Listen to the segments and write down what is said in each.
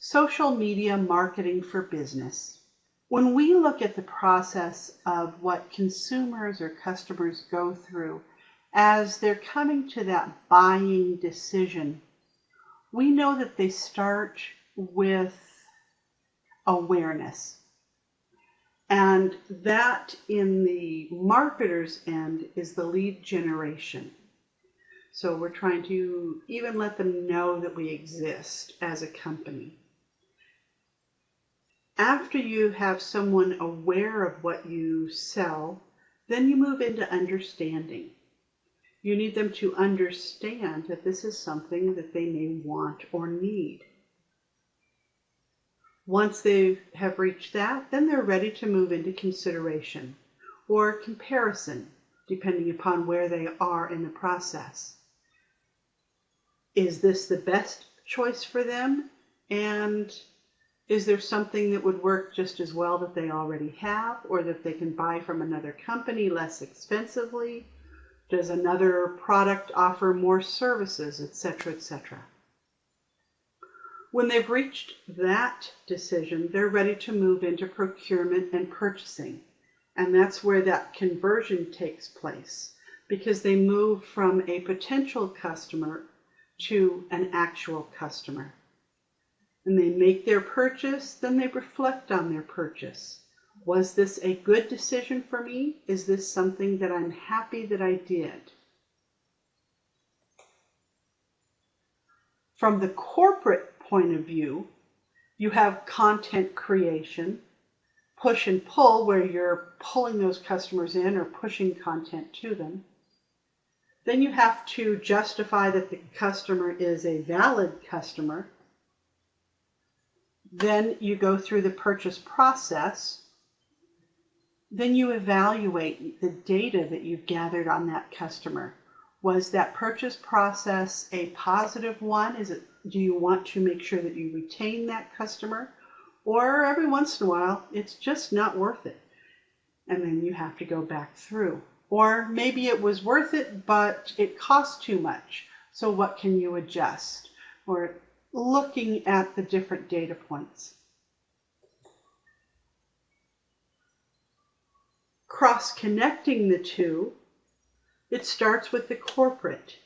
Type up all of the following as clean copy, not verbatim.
Social media marketing for business. When we look at the process of what consumers or customers go through as they're coming to that buying decision, we know that they start with awareness. And that in the marketer's end is the lead generation. So we're trying to even let them know that we exist as a company. After you have someone aware of what you sell, then you move into understanding. You need them to understand that this is something that they may want or need. Once they have reached that, then they're ready to move into consideration or comparison, depending upon where they are in the process. Is this the best choice for them? And is there something that would work just as well that they already have, or that they can buy from another company less expensively? Does another product offer more services, etc., etc.? When they've reached that decision, they're ready to move into procurement and purchasing. And that's where that conversion takes place, because they move from a potential customer to an actual customer. And they make their purchase, then they reflect on their purchase. Was this a good decision for me? Is this something that I'm happy that I did? From the corporate point of view, you have content creation, push and pull, where you're pulling those customers in or pushing content to them. Then you have to justify that the customer is a valid customer. Then you go through the purchase process. Then you evaluate the data that you've gathered on that customer. Was that purchase process a positive one? Do you want to make sure that you retain that customer? Or every once in a while, it's just not worth it. And then you have to go back through. Or maybe it was worth it, but it cost too much. So what can you adjust? Or looking at the different data points. Cross-connecting the two, it starts with the corporate.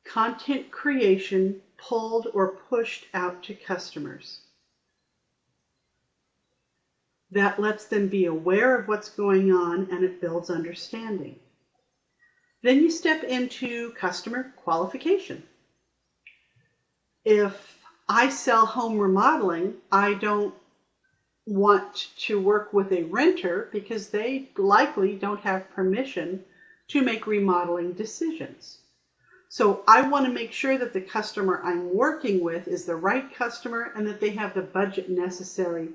Content creation pulled or pushed out to customers. That lets them be aware of what's going on, and it builds understanding. Then you step into customer qualification. If I sell home remodeling, I don't want to work with a renter because they likely don't have permission to make remodeling decisions. So I want to make sure that the customer I'm working with is the right customer and that they have the budget necessary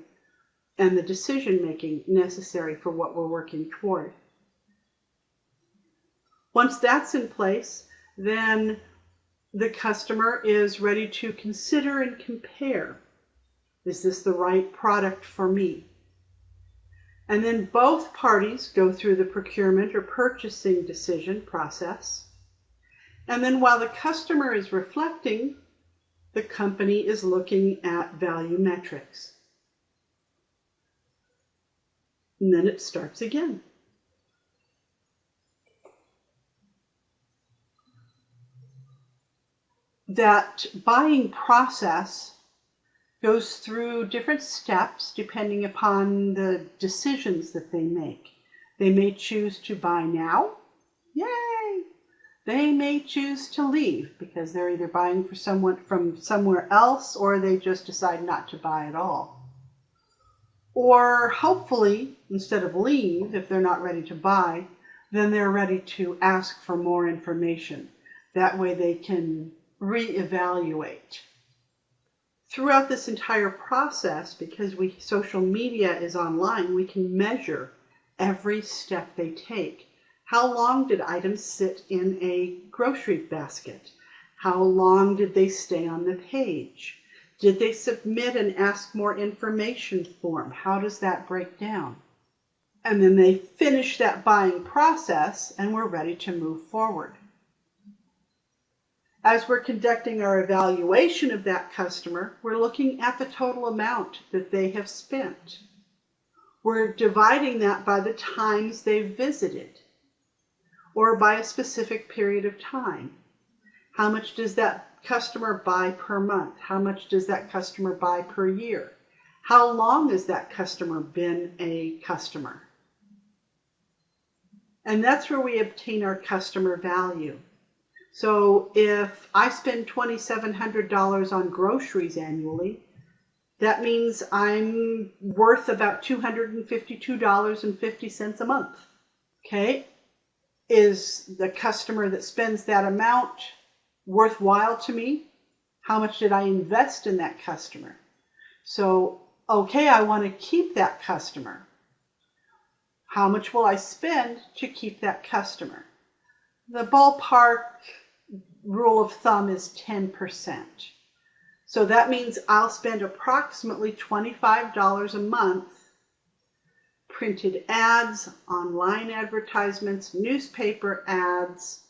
and the decision-making necessary for what we're working toward. Once that's in place, then the customer is ready to consider and compare. Is this the right product for me? And then both parties go through the procurement or purchasing decision process. And then while the customer is reflecting, the company is looking at value metrics. And then it starts again. That buying process goes through different steps depending upon the decisions that they make. They may choose to buy now. Yay! They may choose to leave because they're either buying for someone from somewhere else or they just decide not to buy at all. Or hopefully, instead of leave, if they're not ready to buy, then they're ready to ask for more information. That way they can reevaluate. Throughout this entire process, because social media is online, we can measure every step they take. How long did items sit in a grocery basket? How long did they stay on the page? Did they submit an ask more information form? How does that break down? And then they finish that buying process and we're ready to move forward. As we're conducting our evaluation of that customer, we're looking at the total amount that they have spent. We're dividing that by the times they've visited or by a specific period of time. How much does that customer buy per month? How much does that customer buy per year? How long has that customer been a customer? And that's where we obtain our customer value. So if I spend $2,700 on groceries annually, that means I'm worth about $252.50 a month. Okay? Is the customer that spends that amount worthwhile to me? How much did I invest in that customer? So, okay, I want to keep that customer. How much will I spend to keep that customer? The ballpark rule of thumb is 10%. So that means I'll spend approximately $25 a month printed ads, online advertisements, newspaper ads,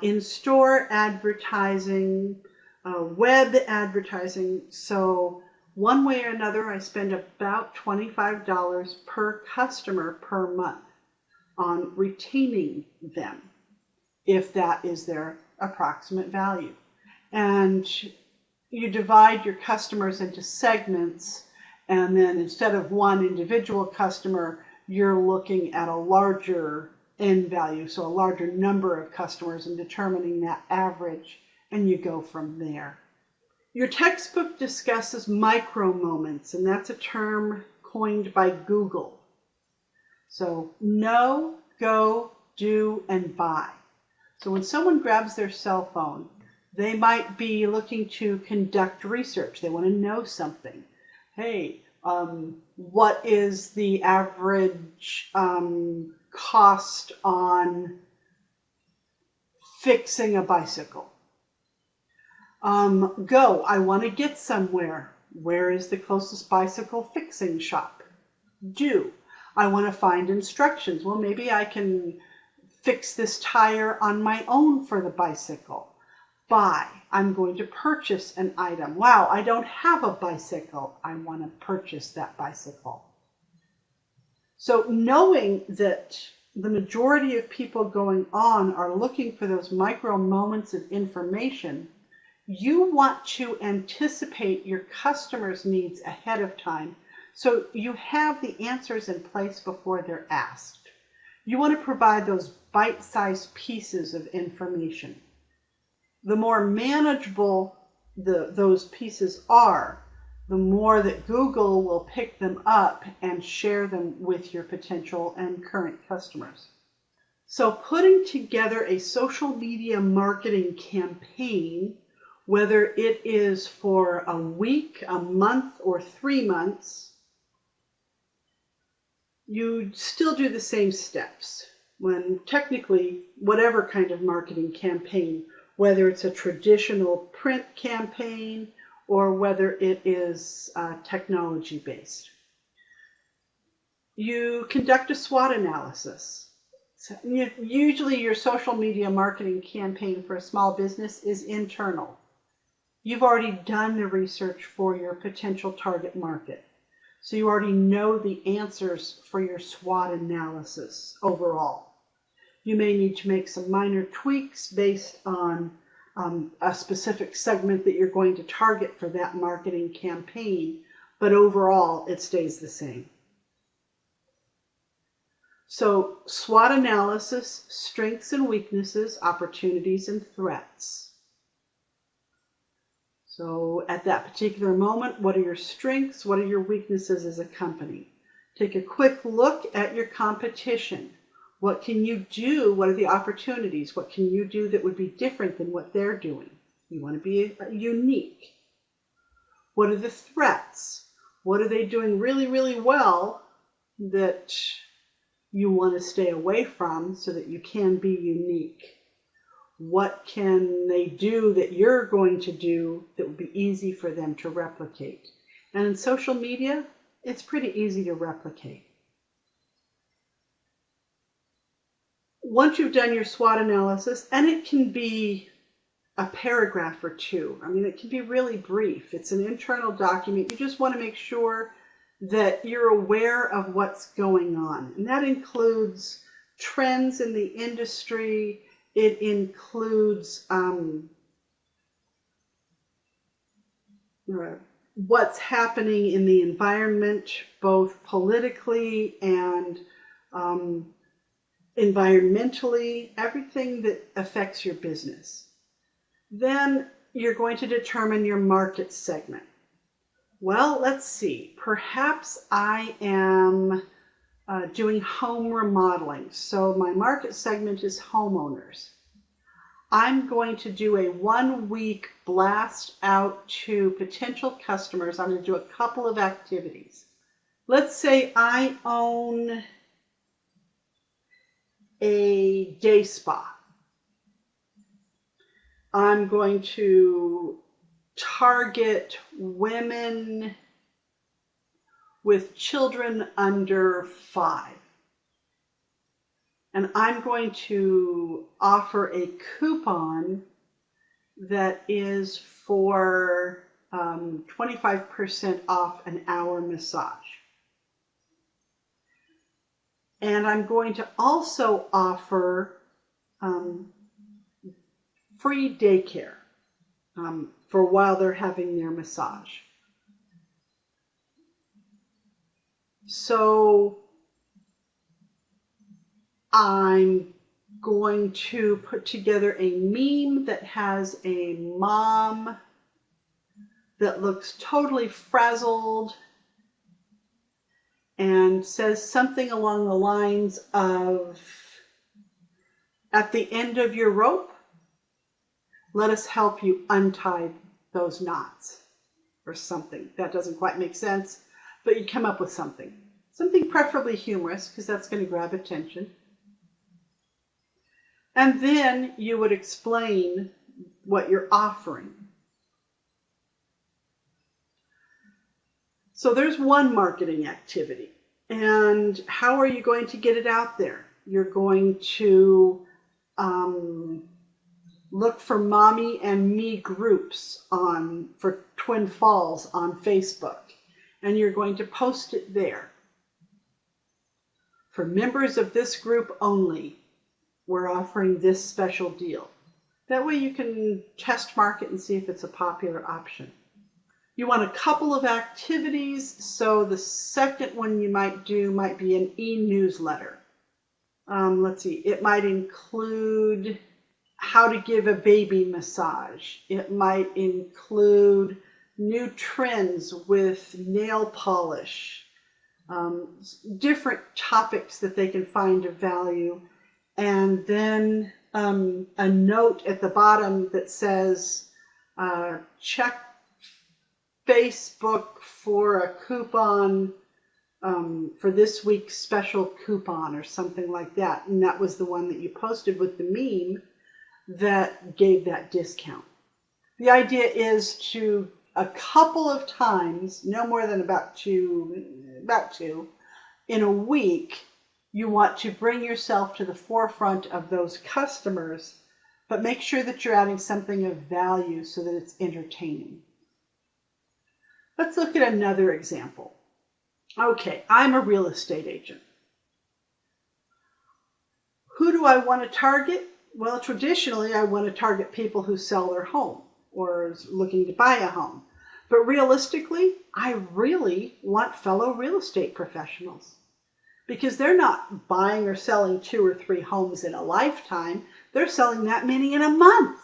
in-store advertising, web advertising. So one way or another, I spend about $25 per customer per month on retaining them, if that is their approximate value. And you divide your customers into segments, and then instead of one individual customer, you're looking at a larger end value, so a larger number of customers, and determining that average, and you go from there. Your textbook discusses micro moments, and that's a term coined by Google. So know, go, do, and buy. So when someone grabs their cell phone, they might be looking to conduct research. They want to know something. Hey, what is the average cost on fixing a bicycle? Go, I want to get somewhere. Where is the closest bicycle fixing shop? Do, I want to find instructions. Well, maybe I can fix this tire on my own for the bicycle. Buy, I'm going to purchase an item. Wow, I don't have a bicycle. I want to purchase that bicycle. So knowing that the majority of people going on are looking for those micro moments of information, you want to anticipate your customers' needs ahead of time so you have the answers in place before they're asked. You want to provide those bite-sized pieces of information. The more manageable those pieces are, the more that Google will pick them up and share them with your potential and current customers. So putting together a social media marketing campaign, whether it is for a week, a month, or 3 months, you still do the same steps. When technically, whatever kind of marketing campaign, whether it's a traditional print campaign or whether it is technology-based. You conduct a SWOT analysis. So usually your social media marketing campaign for a small business is internal. You've already done the research for your potential target market. So you already know the answers for your SWOT analysis overall. You may need to make some minor tweaks based on a specific segment that you're going to target for that marketing campaign, but overall it stays the same. So SWOT analysis, strengths and weaknesses, opportunities and threats. So at that particular moment, what are your strengths? What are your weaknesses as a company? Take a quick look at your competition. What can you do? What are the opportunities? What can you do that would be different than what they're doing? You want to be unique. What are the threats? What are they doing really, really well that you want to stay away from so that you can be unique? What can they do that you're going to do that would be easy for them to replicate? And in social media, it's pretty easy to replicate. Once you've done your SWOT analysis, and it can be a paragraph or two. I mean, it can be really brief. It's an internal document. You just want to make sure that you're aware of what's going on. And that includes trends in the industry. It includes what's happening in the environment, both politically and environmentally, everything that affects your business. Then you're going to determine your market segment. Well, let's see. Perhaps I am doing home remodeling. So my market segment is homeowners. I'm going to do a 1-week blast out to potential customers. I'm going to do a couple of activities. Let's say I own a day spa. I'm going to target women with children under 5. And I'm going to offer a coupon that is for 25% off an hour massage. And I'm going to also offer free daycare for while they're having their massage. So I'm going to put together a meme that has a mom that looks totally frazzled and says something along the lines of, at the end of your rope, let us help you untie those knots, or something. That doesn't quite make sense, but you come up with something. Something preferably humorous, because that's going to grab attention. And then you would explain what you're offering. So there's one marketing activity. And how are you going to get it out there? You're going to look for Mommy and Me groups for Twin Falls on Facebook. And you're going to post it there. For members of this group only, we're offering this special deal. That way you can test market and see if it's a popular option. You want a couple of activities, so the second one you might do might be an e-newsletter. Let's see, it might include how to give a baby massage. It might include new trends with nail polish, different topics that they can find of value, and then a note at the bottom that says, check Facebook for a coupon for this week's special coupon or something like that. And that was the one that you posted with the meme that gave that discount. The idea is to a couple of times, no more than about two in a week, you want to bring yourself to the forefront of those customers, but make sure that you're adding something of value so that it's entertaining. Let's look at another example. Okay, I'm a real estate agent. Who do I want to target? Well, traditionally, I want to target people who sell their home or is looking to buy a home. But realistically, I really want fellow real estate professionals because they're not buying or selling 2 or 3 homes in a lifetime. They're selling that many in a month.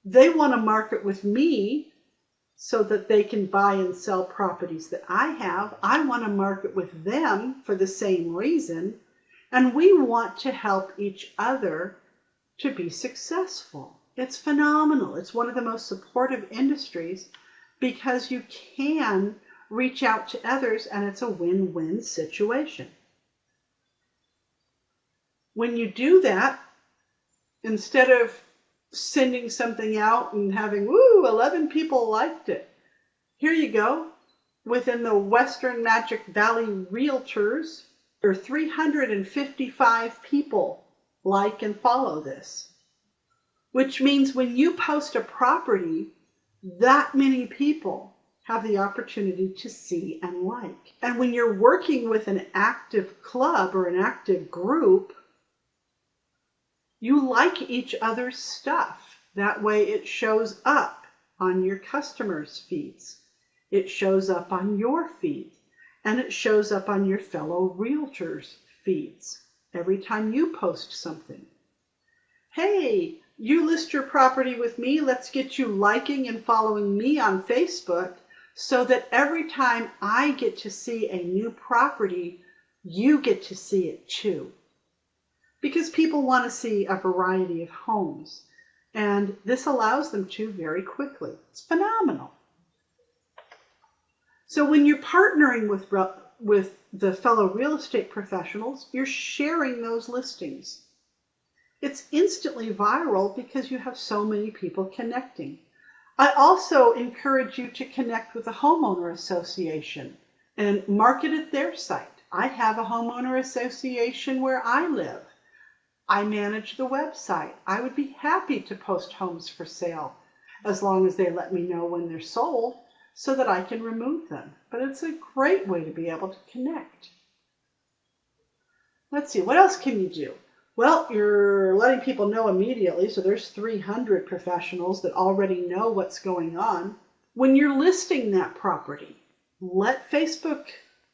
They want to market with me so that they can buy and sell properties that I have. I want to market with them for the same reason. And we want to help each other to be successful. It's phenomenal. It's one of the most supportive industries because you can reach out to others and it's a win-win situation. When you do that, instead of sending something out and having, 11 people liked it. Here you go. Within the Western Magic Valley Realtors, there are 355 people like and follow this. which means when you post a property, that many people have the opportunity to see and like. And when you're working with an active club or an active group, you like each other's stuff. That way it shows up on your customers' feeds. It shows up on your feed. And it shows up on your fellow realtors' feeds every time you post something. Hey, you list your property with me. Let's get you liking and following me on Facebook so that every time I get to see a new property, you get to see it too. Because people want to see a variety of homes. And this allows them to very quickly. It's phenomenal. So when you're partnering with the fellow real estate professionals, you're sharing those listings. It's instantly viral because you have so many people connecting. I also encourage you to connect with a homeowner association and market at their site. I have a homeowner association where I live. I manage the website. I would be happy to post homes for sale as long as they let me know when they're sold so that I can remove them. But it's a great way to be able to connect. Let's see, what else can you do? Well, you're letting people know immediately, so there's 300 professionals that already know what's going on. When you're listing that property, let Facebook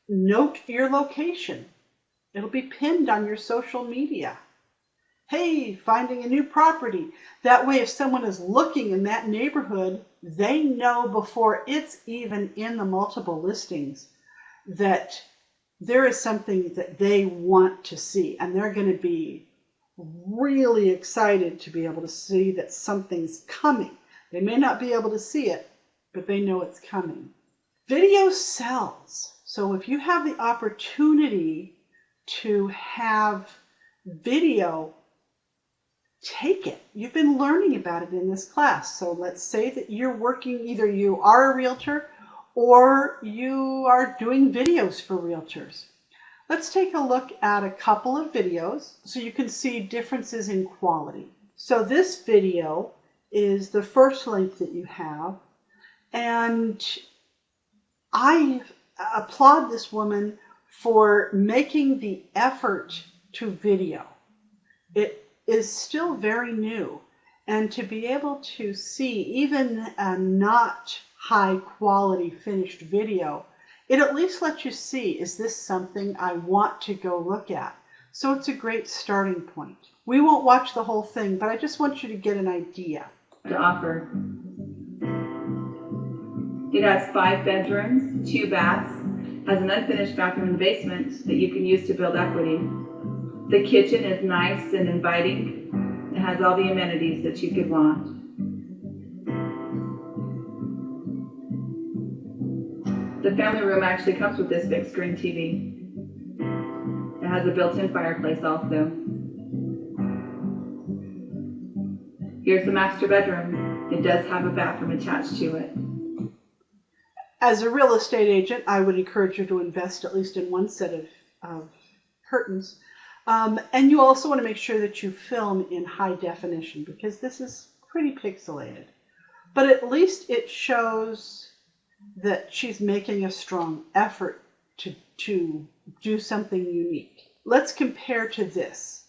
note your location. It'll be pinned on your social media. Hey, finding a new property. That way, if someone is looking in that neighborhood, they know before it's even in the multiple listings that there is something that they want to see, and they're going to be really excited to be able to see that something's coming. They may not be able to see it, but they know it's coming. Video sells. So if you have the opportunity to have video, take it. You've been learning about it in this class. So let's say that you're working, either you are a realtor or you are doing videos for realtors. Let's take a look at a couple of videos so you can see differences in quality. So this video is the first link that you have, and I applaud this woman for making the effort to video. It is still very new, and to be able to see even a not high quality finished video, it at least lets you see, is this something I want to go look at? So it's a great starting point. We won't watch the whole thing, but I just want you to get an idea. To offer. It has 5 bedrooms, 2 baths, has an unfinished bathroom and basement that you can use to build equity. The kitchen is nice and inviting. It has all the amenities that you could want. The family room actually comes with this big screen TV. It has a built-in fireplace also. Here's the master bedroom. It does have a bathroom attached to it. As a real estate agent, I would encourage you to invest at least in one set of curtains. And you also want to make sure that you film in high definition because this is pretty pixelated. But at least it shows that she's making a strong effort to do something unique. Let's compare to this.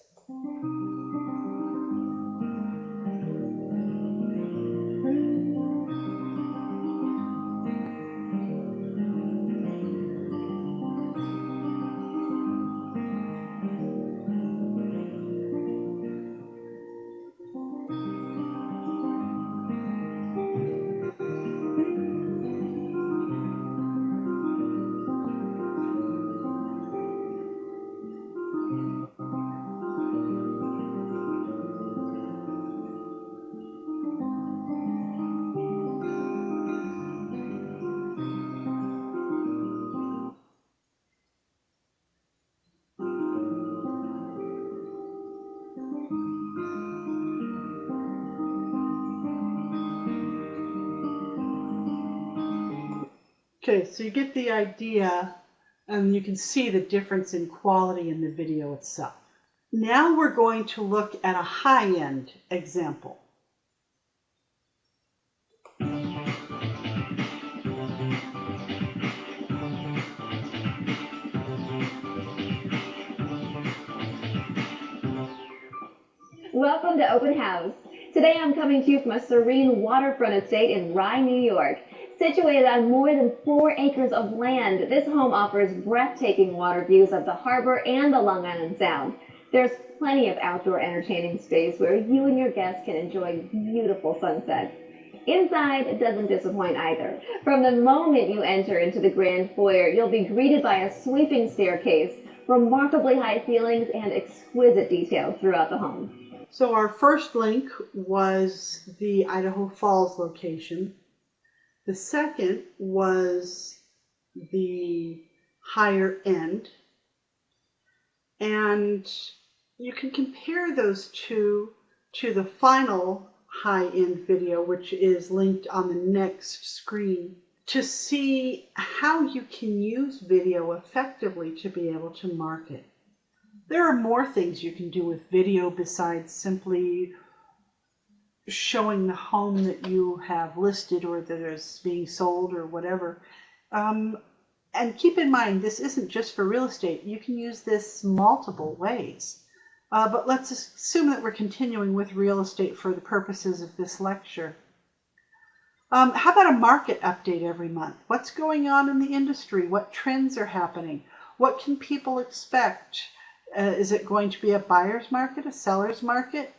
Okay, so you get the idea, and you can see the difference in quality in the video itself. Now we're going to look at a high-end example. Welcome to Open House. Today I'm coming to you from a serene waterfront estate in Rye, New York. Situated on more than 4 acres of land, this home offers breathtaking water views of the harbor and the Long Island Sound. There's plenty of outdoor entertaining space where you and your guests can enjoy beautiful sunsets. Inside, it doesn't disappoint either. From the moment you enter into the grand foyer, you'll be greeted by a sweeping staircase, remarkably high ceilings, and exquisite details throughout the home. So our first link was the Idaho Falls location. The second was the higher end. And you can compare those two to the final high-end video, which is linked on the next screen, to see how you can use video effectively to be able to market. There are more things you can do with video besides simply showing the home that you have listed or that is being sold or whatever. And keep in mind, this isn't just for real estate. You can use this multiple ways. But let's assume that we're continuing with real estate for the purposes of this lecture. How about a market update every month? What's going on in the industry? What trends are happening? What can people expect? Is it going to be a buyer's market, a seller's market?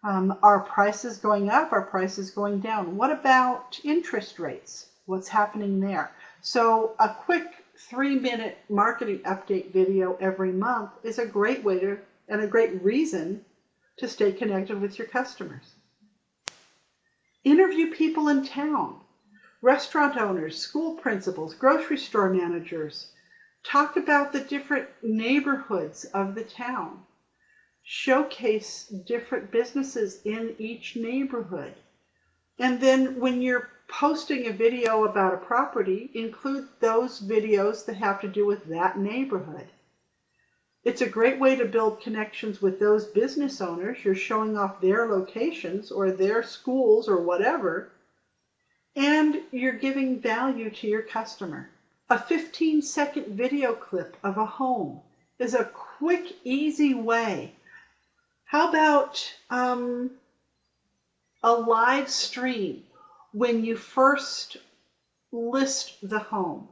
Are prices going up? Are prices going down? What about interest rates? What's happening there? So a quick 3-minute marketing update video every month is a great way to, and a great reason to stay connected with your customers. Interview people in town, restaurant owners, school principals, grocery store managers. Talk about the different neighborhoods of the town. Showcase different businesses in each neighborhood. And then when you're posting a video about a property, include those videos that have to do with that neighborhood. It's a great way to build connections with those business owners. You're showing off their locations or their schools or whatever, and you're giving value to your customer. A 15-second video clip of a home is a quick, easy way. How about a live stream when you first list the home?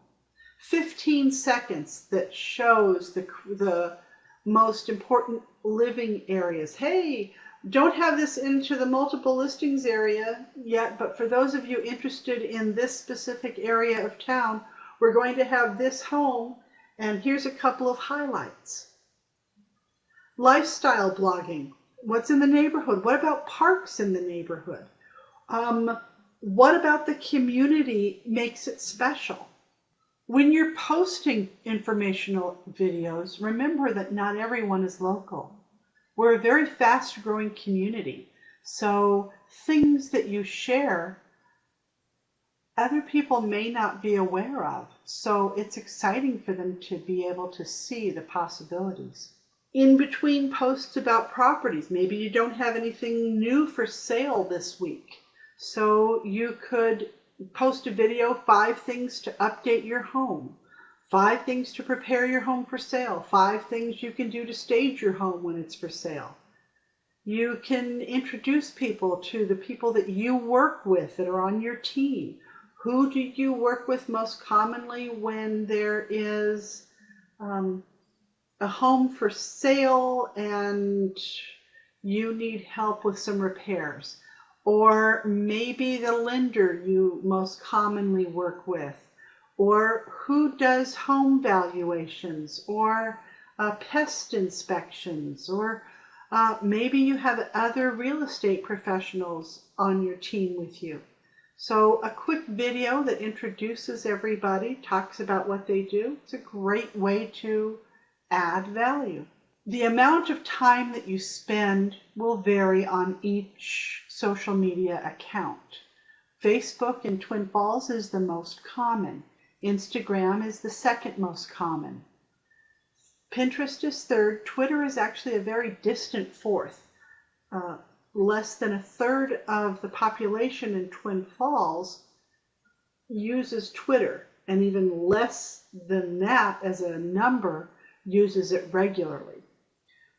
15 seconds that shows the most important living areas. Hey, don't have this into the multiple listings area yet, but for those of you interested in this specific area of town, we're going to have this home, and here's a couple of highlights. Lifestyle blogging. What's in the neighborhood? What about parks in the neighborhood? What about the community makes it special? When you're posting informational videos, remember that not everyone is local. We're a very fast-growing community, so things that you share, other people may not be aware of, so it's exciting for them to be able to see the possibilities. In between posts about properties, maybe you don't have anything new for sale this week, so you could post a video, 5 things to update your home, 5 things to prepare your home for sale, 5 things you can do to stage your home when it's for sale. You can introduce people to the people that you work with that are on your team. Who do you work with most commonly when there is a home for sale and you need help with some repairs? Or maybe the lender you most commonly work with, or who does home valuations, or pest inspections, or maybe you have other real estate professionals on your team with you. So a quick video that introduces everybody, talks about what they do, it's a great way to add value. The amount of time that you spend will vary on each social media account. Facebook in Twin Falls is the most common. Instagram is the second most common. Pinterest is third. Twitter is actually a very distant fourth. Less than a third of the population in Twin Falls uses Twitter, and even less than that as a number uses it regularly.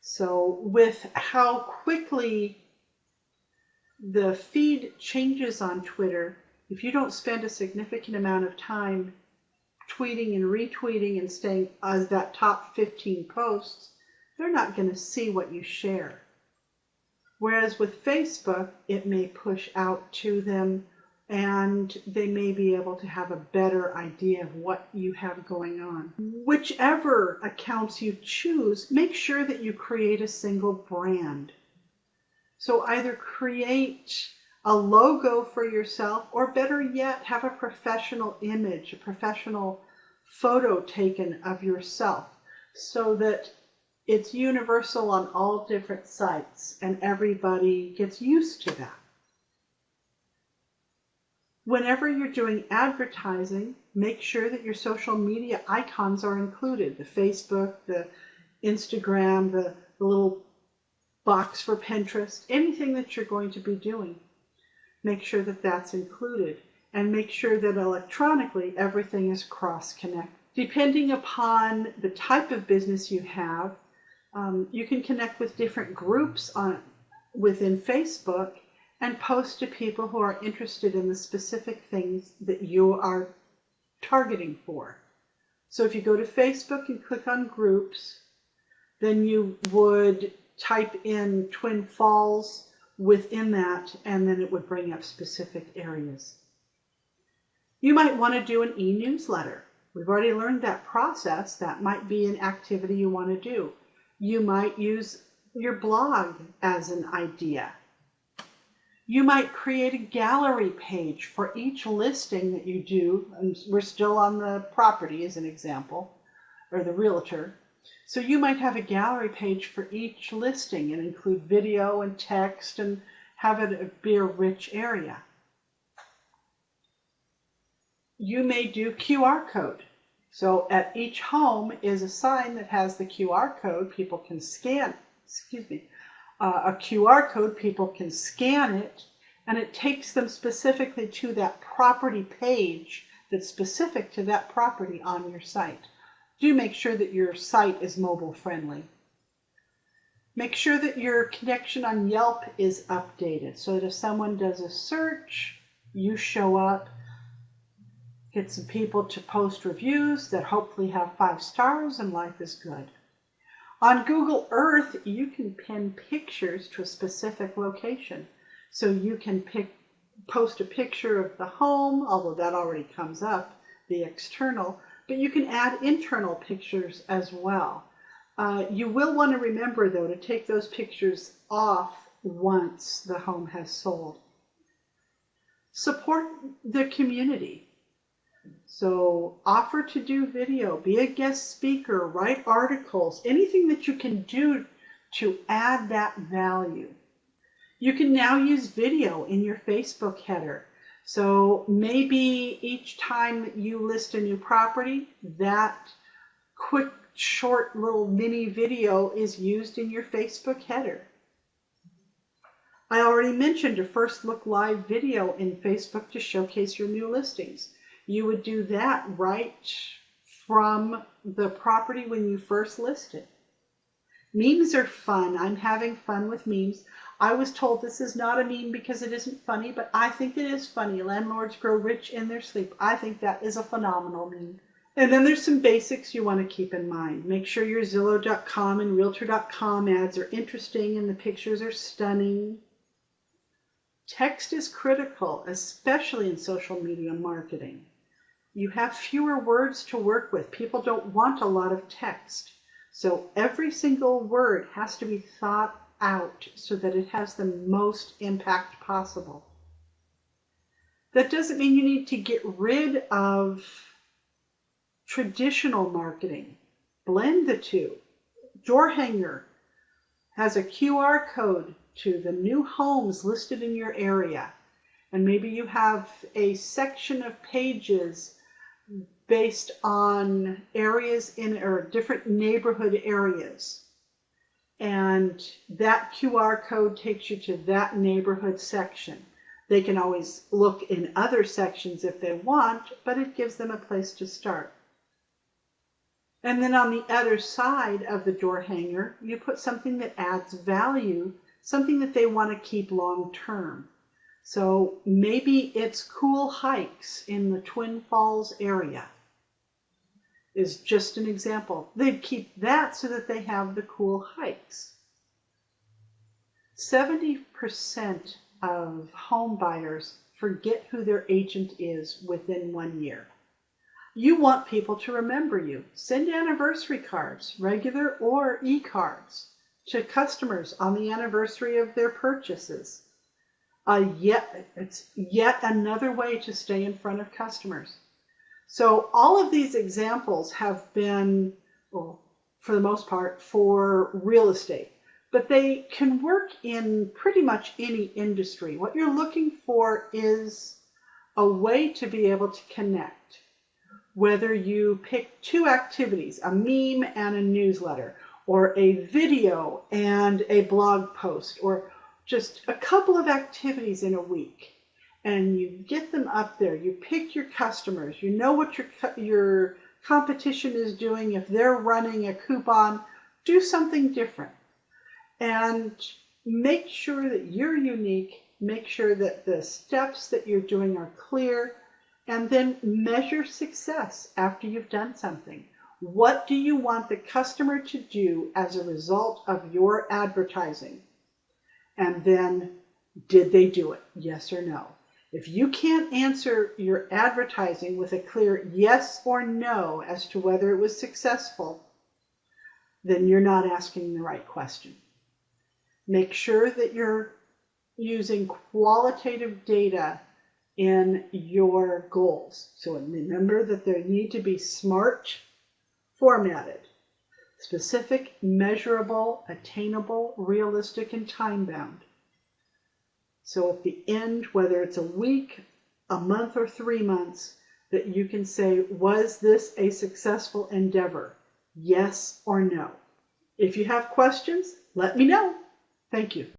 So with how quickly the feed changes on Twitter, if you don't spend a significant amount of time tweeting and retweeting and staying as that top 15 posts, they're not going to see what you share. Whereas with Facebook, it may push out to them and they may be able to have a better idea of what you have going on. Whichever accounts you choose, make sure that you create a single brand. So either create a logo for yourself, or better yet, have a professional image, a professional photo taken of yourself so that it's universal on all different sites and everybody gets used to that. Whenever you're doing advertising, make sure that your social media icons are included. The Facebook, the Instagram, the little box for Pinterest, anything that you're going to be doing. Make sure that that's included. And make sure that electronically everything is cross-connected. Depending upon the type of business you have, you can connect with different groups within Facebook and post to people who are interested in the specific things that you are targeting for. So if you go to Facebook and click on groups, then you would type in Twin Falls within that, and then it would bring up specific areas. You might want to do an e-newsletter. We've already learned that process. That might be an activity you want to do. You might use your blog as an idea. You might create a gallery page for each listing that you do, and we're still on the property as an example, or the realtor. So you might have a gallery page for each listing and include video and text and have it be a rich area. You may do QR code. So at each home is a sign that has the QR code. People can scan, a QR code, people can scan it, and it takes them specifically to that property page that's specific to that property on your site. Do make sure that your site is mobile friendly. Make sure that your connection on Yelp is updated so that if someone does a search, you show up. Get some people to post reviews that hopefully have 5 stars and life is good. On Google Earth, you can pin pictures to a specific location. So you can post a picture of the home, although that already comes up, the external, but you can add internal pictures as well. You will want to remember, though, to take those pictures off once the home has sold. Support the community. So offer to do video, be a guest speaker, write articles, anything that you can do to add that value. You can now use video in your Facebook header. So maybe each time you list a new property, that quick, short little mini video is used in your Facebook header. I already mentioned a first look live video in Facebook to showcase your new listings. You would do that right from the property when you first list it. Memes are fun. I'm having fun with memes. I was told this is not a meme because it isn't funny, but I think it is funny. Landlords grow rich in their sleep. I think that is a phenomenal meme. And then there's some basics you want to keep in mind. Make sure your Zillow.com and Realtor.com ads are interesting and the pictures are stunning. Text is critical, especially in social media marketing. You have fewer words to work with. People don't want a lot of text. So every single word has to be thought out so that it has the most impact possible. That doesn't mean you need to get rid of traditional marketing. Blend the two. Door hanger has a QR code to the new homes listed in your area. And maybe you have a section of pages based on areas or different neighborhood areas. And that QR code takes you to that neighborhood section. They can always look in other sections if they want, but it gives them a place to start. And then on the other side of the door hanger, you put something that adds value, something that they want to keep long term. So maybe it's cool hikes in the Twin Falls area is just an example. They'd keep that so that they have the cool hikes. 70% of home buyers forget who their agent is within 1 year. You want people to remember you. Send anniversary cards, regular or e-cards, to customers on the anniversary of their purchases. It's yet another way to stay in front of customers. So all of these examples have been, well, for the most part, for real estate, but they can work in pretty much any industry. What you're looking for is a way to be able to connect. Whether you pick two activities, a meme and a newsletter, or a video and a blog post, or just a couple of activities in a week, and you get them up there, you pick your customers, you know what your competition is doing. If they're running a coupon, do something different. And make sure that you're unique, make sure that the steps that you're doing are clear, and then measure success after you've done something. What do you want the customer to do as a result of your advertising? And then, did they do it? Yes or no? If you can't answer your advertising with a clear yes or no as to whether it was successful, then you're not asking the right question. Make sure that you're using qualitative data in your goals. So remember that they need to be SMART formatted. Specific, measurable, attainable, realistic, and time-bound. So at the end, whether it's a week, a month, or 3 months, that you can say, was this a successful endeavor? Yes or no? If you have questions, let me know. Thank you.